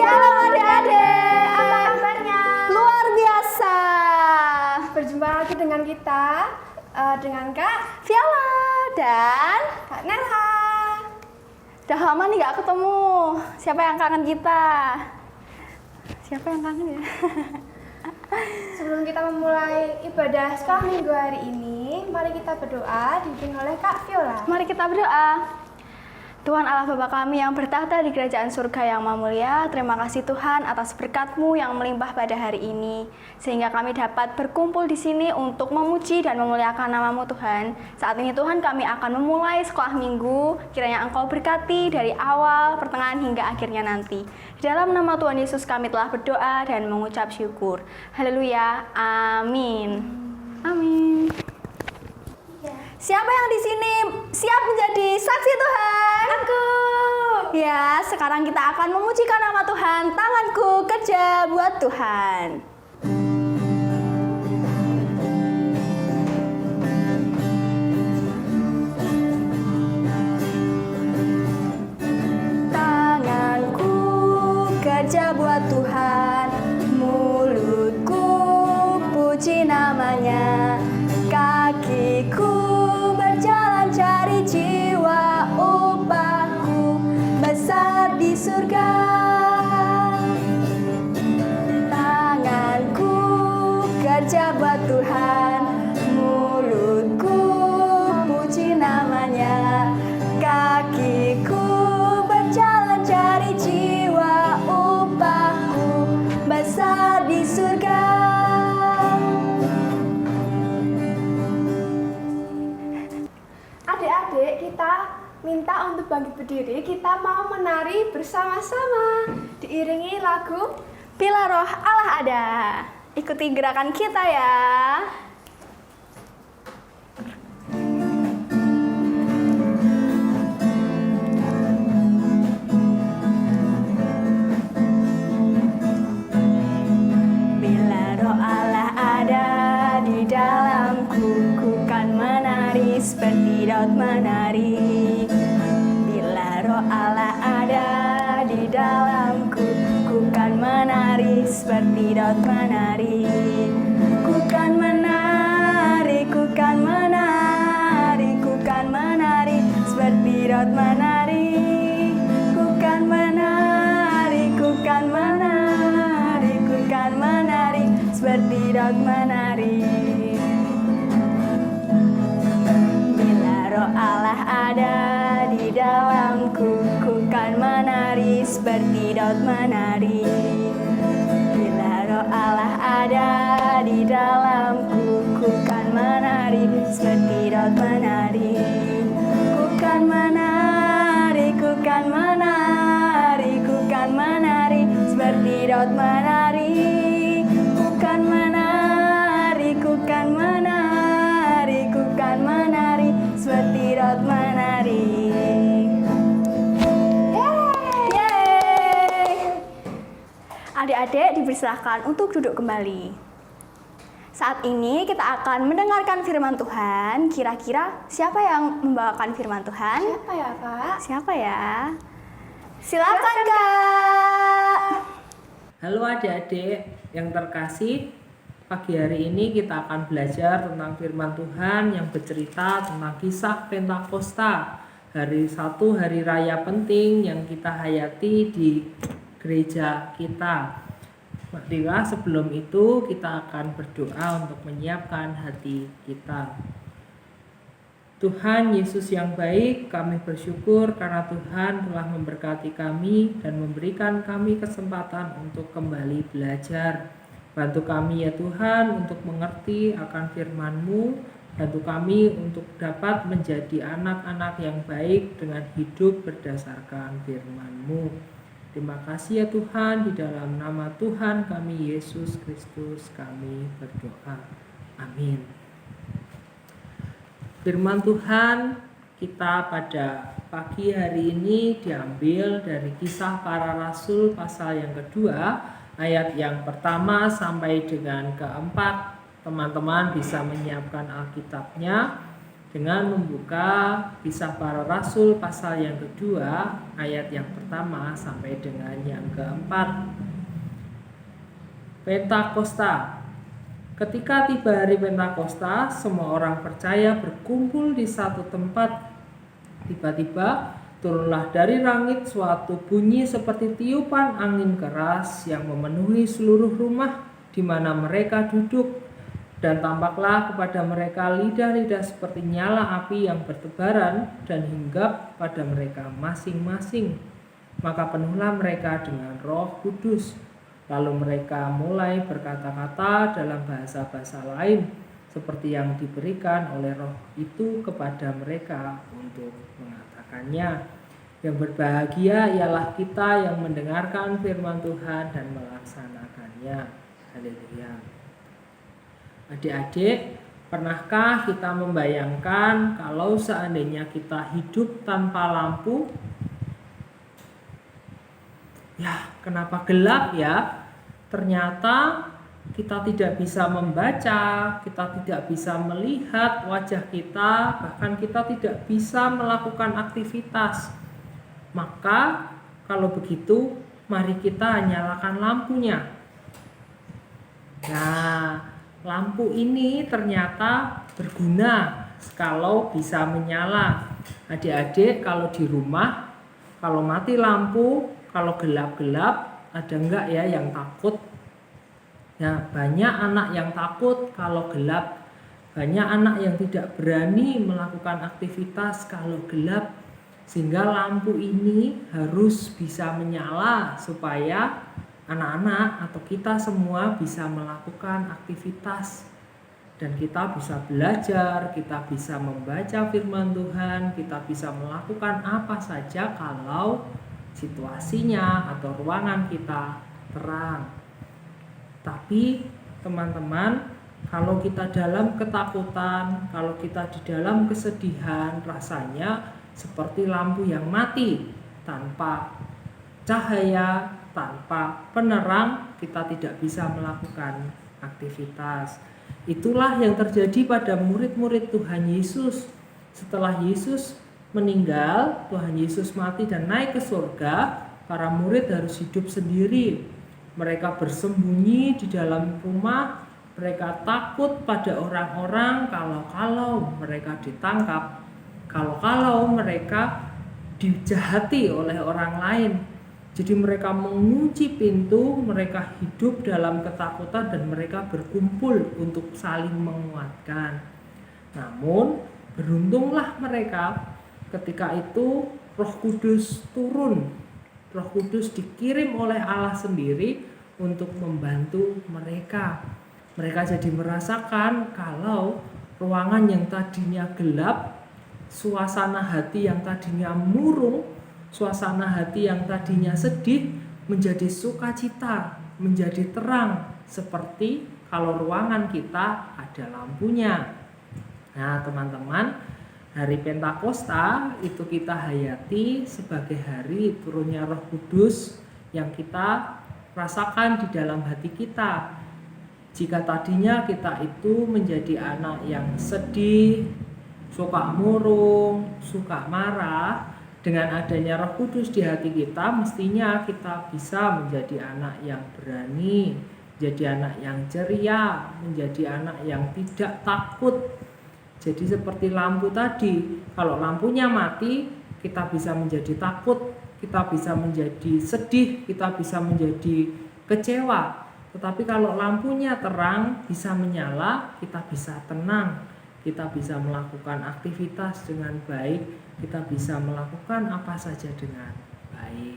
Shalom adik-adik. Apa kabarnya? Luar biasa. Berjumpa lagi dengan kita, dengan Kak Viola dan Kak Nelha. udah lama nih gak ketemu. Siapa yang kangen kita? Siapa yang kangen ya? Sebelum kita memulai ibadah sekolah minggu hari ini, mari kita berdoa dipimpin oleh Kak Viola. Mari kita berdoa. Tuhan Allah Bapa kami yang bertahta di kerajaan surga yang maha mulia, terima kasih Tuhan atas berkat-Mu yang melimpah pada hari ini, sehingga kami dapat berkumpul di sini untuk memuji dan memuliakan nama-Mu Tuhan. Saat ini Tuhan kami akan memulai sekolah minggu, kiranya Engkau berkati dari awal, pertengahan hingga akhirnya nanti. Di dalam nama Tuhan Yesus kami telah berdoa dan mengucap syukur. Haleluya, amin. Amin. Siapa yang di sini siap menjadi saksi Tuhan? Aku. Ya, sekarang kita akan memujikan nama Tuhan. Tanganku kerja buat Tuhan. Tanganku kerja buat Tuhan, mulutku puji namanya, kakiku berjalan cari jiwa, upahku besar di surga. Tanganku kerja buat Tuhan, mulutku puji namanya, kakiku berjalan cari jiwa, upahku besar di surga. Adik-adik, kita minta untuk bangkit berdiri. Kita mau menari bersama-sama diiringi lagu Bila Roh Allah ada. Ikuti gerakan kita ya. Bila Roh Allah ada di dalamku, ku kan menari seperti Daud menari. Bila Roh Allah ada di dalamku, ku kan menari seperti Daud menari. Ku kan menari, ku kan menari, ku kan menari seperti Daud menari. Ku kan menari, ku kan menari, ku kan menari seperti Daud menari. Bila Roh Allah ada di dalamku, ku kan menari seperti Daud menari. Bila Roh Allah ada di dalamku, ku kan menari seperti Daud menari. Ku kan menari, ku kan menari, ku kan menari seperti Daud menari. Ku kan menari, ku kan menari, ku kan menari seperti Daud menari. Yeay. Adik-adik dipersilahkan untuk duduk kembali. Saat ini kita akan mendengarkan firman Tuhan. Kira-kira siapa yang membawakan firman Tuhan? siapa ya, Kak? Siapa ya? Silakan Kak. Halo adik-adik yang terkasih, pagi hari ini kita akan belajar tentang firman Tuhan yang bercerita tentang kisah Pentakosta, hari satu hari raya penting yang kita hayati di gereja kita. Marilah sebelum itu kita akan berdoa untuk menyiapkan hati kita. Tuhan Yesus yang baik, kami bersyukur karena Tuhan telah memberkati kami dan memberikan kami kesempatan untuk kembali belajar. Bantu kami ya Tuhan untuk mengerti akan firman-Mu. Bantu kami untuk dapat menjadi anak-anak yang baik dengan hidup berdasarkan firman-Mu. Terima kasih ya Tuhan, di dalam nama Tuhan kami Yesus Kristus kami berdoa. Amin. Firman Tuhan kita pada pagi hari ini diambil dari Kisah Para Rasul pasal yang kedua, ayat yang pertama sampai dengan keempat. Teman-teman bisa menyiapkan Alkitabnya. dengan membuka Kisah Para Rasul pasal yang kedua, ayat yang pertama sampai dengan yang keempat. Pentakosta. Ketika tiba hari Pentakosta, semua orang percaya berkumpul di satu tempat. Tiba-tiba turunlah dari langit suatu bunyi seperti tiupan angin keras yang memenuhi seluruh rumah di mana mereka duduk. Dan tampaklah kepada mereka lidah-lidah seperti nyala api yang bertebaran dan hinggap pada mereka masing-masing. Maka penuhlah mereka dengan Roh Kudus. Lalu mereka mulai berkata-kata dalam bahasa-bahasa lain, seperti yang diberikan oleh Roh itu kepada mereka untuk mengatakannya. Yang berbahagia ialah kita yang mendengarkan firman Tuhan dan melaksanakannya. Haleluya. Adik-adik, pernahkah kita membayangkan kalau seandainya kita hidup tanpa lampu? Ya, kenapa gelap ya? Ternyata kita tidak bisa membaca, kita tidak bisa melihat wajah kita, bahkan kita tidak bisa melakukan aktivitas. Maka kalau begitu, mari kita nyalakan lampunya. Nah, lampu ini ternyata berguna kalau bisa menyala. Adik-adik, kalau di rumah, kalau mati lampu, kalau gelap-gelap, ada enggak ya yang takut? Nah, banyak anak yang takut kalau gelap. Banyak anak yang tidak berani melakukan aktivitas kalau gelap. Sehingga lampu ini harus bisa menyala supaya anak-anak atau kita semua bisa melakukan aktivitas dan kita bisa belajar, kita bisa membaca firman Tuhan, kita bisa melakukan apa saja kalau situasinya atau ruangan kita terang. Tapi teman-teman, kalau kita dalam ketakutan, kalau kita di dalam kesedihan, rasanya seperti lampu yang mati tanpa cahaya, tanpa penerang, kita tidak bisa melakukan aktivitas. Itulah yang terjadi pada murid-murid Tuhan Yesus. Setelah Yesus meninggal, Tuhan Yesus mati dan naik ke surga, para murid harus hidup sendiri. Mereka bersembunyi di dalam rumah, mereka takut pada orang-orang kalau mereka ditangkap, kalau mereka dijahati oleh orang lain. Jadi mereka mengunci pintu, mereka hidup dalam ketakutan dan mereka berkumpul untuk saling menguatkan. Namun beruntunglah mereka ketika itu Roh Kudus turun. Roh Kudus dikirim oleh Allah sendiri untuk membantu mereka. Mereka jadi merasakan kalau ruangan yang tadinya gelap, suasana hati yang tadinya murung, suasana hati yang tadinya sedih menjadi sukacita, menjadi terang, seperti kalau ruangan kita ada lampunya. Nah, teman-teman, hari Pentakosta itu kita hayati sebagai hari turunnya Roh Kudus yang kita rasakan di dalam hati kita. Jika tadinya kita itu menjadi anak yang sedih, suka murung, suka marah, dengan adanya Roh Kudus di hati kita, mestinya kita bisa menjadi anak yang berani, menjadi anak yang ceria, menjadi anak yang tidak takut. Jadi seperti lampu tadi, kalau lampunya mati, kita bisa menjadi takut, kita bisa menjadi sedih, kita bisa menjadi kecewa. Tetapi kalau lampunya terang, bisa menyala, kita bisa tenang, kita bisa melakukan aktivitas dengan baik, kita bisa melakukan apa saja dengan baik.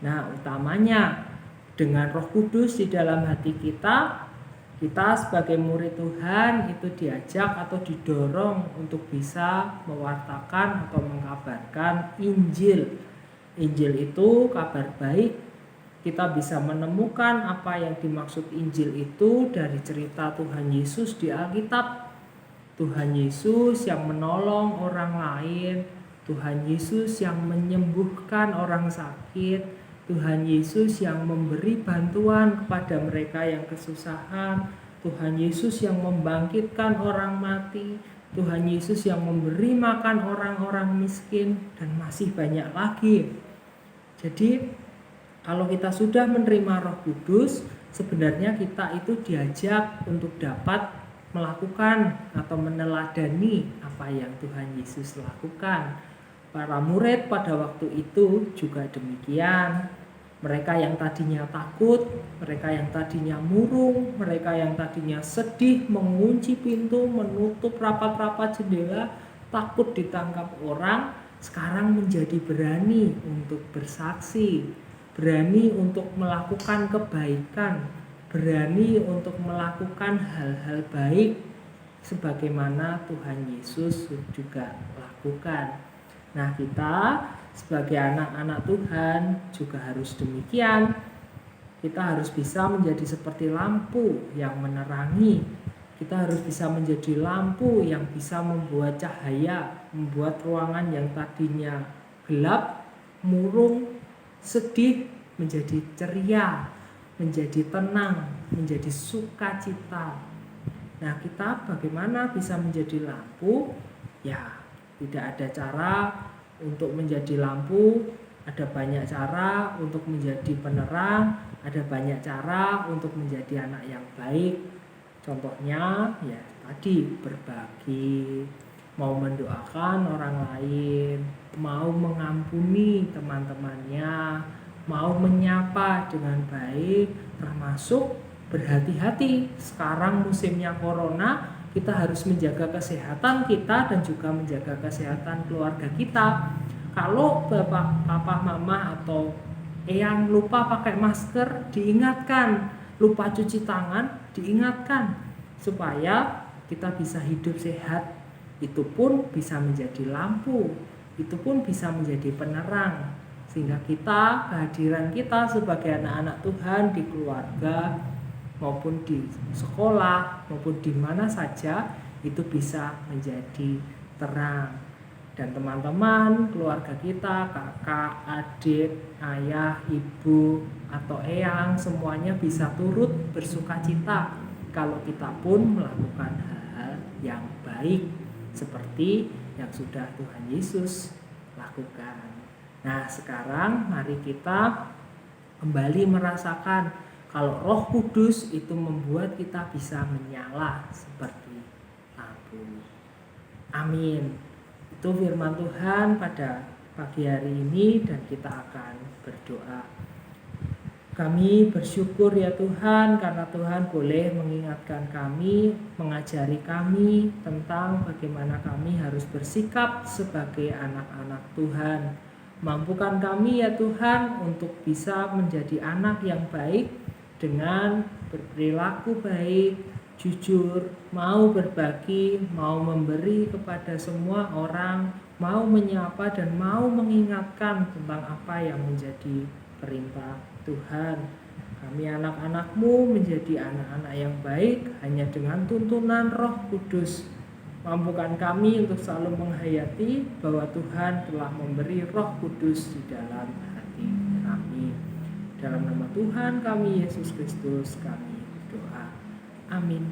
Nah, utamanya dengan Roh Kudus di dalam hati kita sebagai murid Tuhan itu diajak atau didorong untuk bisa mewartakan atau mengabarkan Injil. Injil itu kabar baik. Kita bisa menemukan apa yang dimaksud Injil itu dari cerita Tuhan Yesus di Alkitab. Tuhan Yesus yang menolong orang lain, Tuhan Yesus yang menyembuhkan orang sakit, Tuhan Yesus yang memberi bantuan kepada mereka yang kesusahan, Tuhan Yesus yang membangkitkan orang mati, Tuhan Yesus yang memberi makan orang-orang miskin, dan masih banyak lagi. Jadi kalau kita sudah menerima Roh Kudus, sebenarnya kita itu diajak untuk dapat melakukan atau meneladani apa yang Tuhan Yesus lakukan. Para murid pada waktu itu juga demikian. Mereka yang tadinya takut, mereka yang tadinya murung, mereka yang tadinya sedih, mengunci pintu, menutup rapat-rapat jendela, takut ditangkap orang, sekarang menjadi berani untuk bersaksi, berani untuk melakukan kebaikan, berani untuk melakukan hal-hal baik sebagaimana Tuhan Yesus juga lakukan. Nah, kita sebagai anak-anak Tuhan juga harus demikian. Kita harus bisa menjadi seperti lampu yang menerangi. Kita harus bisa menjadi lampu yang bisa membuat cahaya, membuat ruangan yang tadinya gelap, murung, sedih menjadi ceria, menjadi tenang, menjadi sukacita. Nah, kita bagaimana bisa menjadi lampu? Ya, tidak ada cara untuk menjadi lampu, ada banyak cara untuk menjadi penerang, ada banyak cara untuk menjadi anak yang baik. Contohnya ya tadi berbagi, mau mendoakan orang lain, mau mengampuni teman-temannya, mau menyapa dengan baik, termasuk berhati-hati. Sekarang musimnya corona, kita harus menjaga kesehatan kita dan juga menjaga kesehatan keluarga kita. Kalau bapak, papa, mama atau eyang lupa pakai masker, diingatkan. Lupa cuci tangan, diingatkan. Supaya kita bisa hidup sehat. Itu pun bisa menjadi lampu. Itu pun bisa menjadi penerang. Sehingga kita, kehadiran kita sebagai anak-anak Tuhan di keluarga, maupun di sekolah, maupun di mana saja, itu bisa menjadi terang. Dan teman-teman, keluarga kita, kakak, adik, ayah, ibu, atau eyang, semuanya bisa turut bersukacita kalau kita pun melakukan hal-hal yang baik seperti yang sudah Tuhan Yesus lakukan. Nah, sekarang mari kita kembali merasakan kalau Roh Kudus itu membuat kita bisa menyala seperti lampu. Amin. Itu firman Tuhan pada pagi hari ini, dan kita akan berdoa. Kami bersyukur ya Tuhan, karena Tuhan boleh mengingatkan kami, mengajari kami tentang bagaimana kami harus bersikap sebagai anak-anak Tuhan. Mampukan kami ya Tuhan untuk bisa menjadi anak yang baik, dengan berperilaku baik, jujur, mau berbagi, mau memberi kepada semua orang, mau menyapa dan mau mengingatkan tentang apa yang menjadi perintah Tuhan. Kami anak-anak-Mu menjadi anak-anak yang baik hanya dengan tuntunan Roh Kudus. Mampukan kami untuk selalu menghayati bahwa Tuhan telah memberi Roh Kudus di dalam hati kami. Dalam nama Tuhan kami Yesus Kristus kami berdoa. Amin.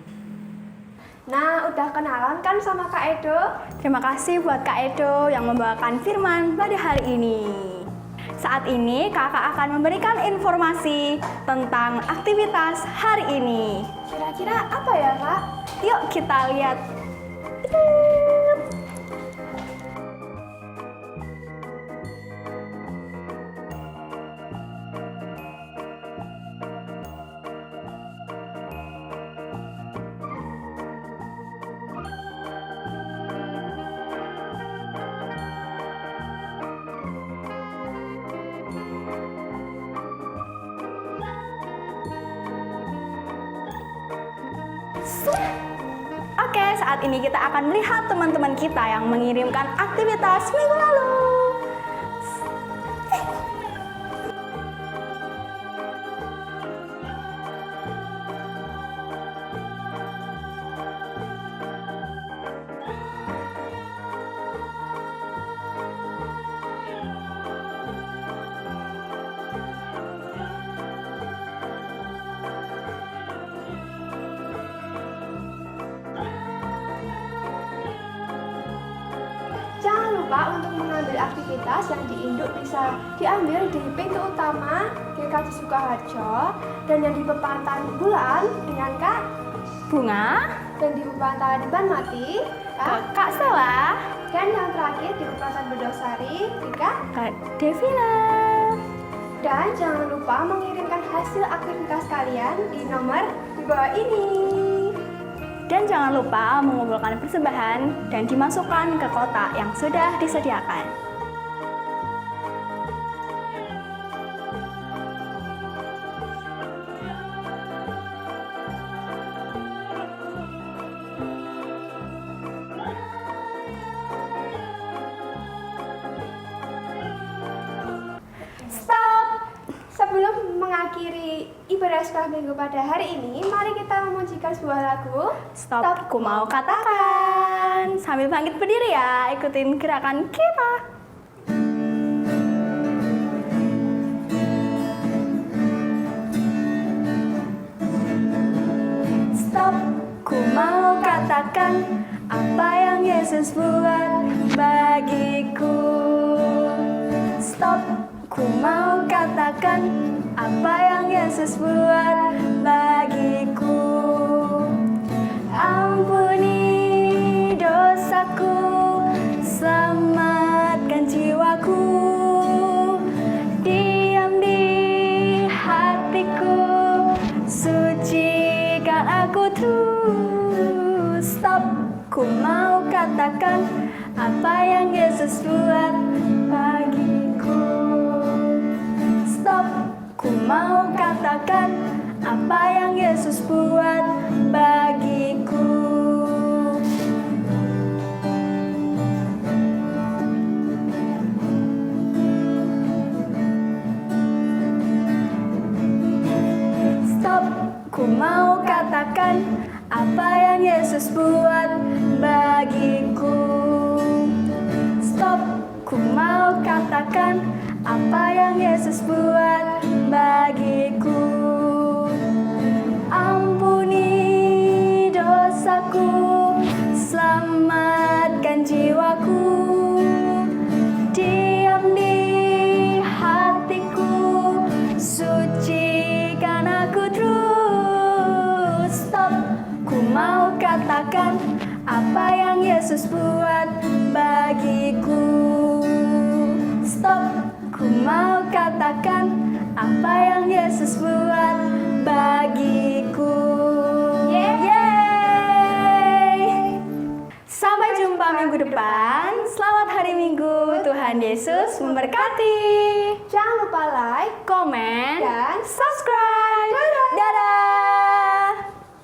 Nah, udah kenalan kan sama Kak Edo? Terima kasih buat Kak Edo yang membawakan firman pada hari ini. Saat ini kakak akan memberikan informasi tentang aktivitas hari ini. Kira-kira apa ya Kak? Yuk kita lihat. Oke, saat ini kita akan melihat teman-teman kita yang mengirimkan aktivitas minggu lalu. lupa untuk mengambil aktivitas yang diinduk bisa diambil di pintu utama GKJ Sukoharjo dan yang di Pepatah Bulan dengan Kak Bunga, dan di Pepatah Depan Mati Kak Stella, dan yang terakhir di Pepatah Bedosari Kak. Kak Devina. Dan jangan lupa mengirimkan hasil aktivitas kalian di nomor di bawah ini. Dan jangan lupa mengumpulkan persembahan dan dimasukkan ke kotak yang sudah disediakan. Stop! Sebelum mengakhiri ibadah sekolah minggu pada hari ini, mari kita memujikan sebuah lagu. Stop, ku mau katakan. Sambil bangkit berdiri ya, ikutin gerakan kita. Stop, ku mau katakan apa yang Yesus buat bagiku. Stop, ku mau katakan apa yang Yesus buat bagiku. Ampuni dosaku, selamatkan jiwaku. Diam di hatiku, sucikan aku terus. Stop, ku mau katakan apa yang Yesus buat bagiku. Stop, ku mau katakan apa yang Yesus buat bagiku. Stop, ku mau katakan apa yang Yesus buat bagiku. Stop, ku mau katakan apa yang Yesus buat bagiku. Ampuni dosaku, selamatkan jiwaku. Diam di hatiku, sucikan aku terus. Stop, ku mau katakan apa yang Yesus buat bagiku. Stop, ku mau katakan apa yang Yesus buat bagiku. Yeay! Sampai jumpa minggu depan. Selamat hari Minggu. Tuhan Yesus memberkati. Jangan lupa like, Komen dan subscribe.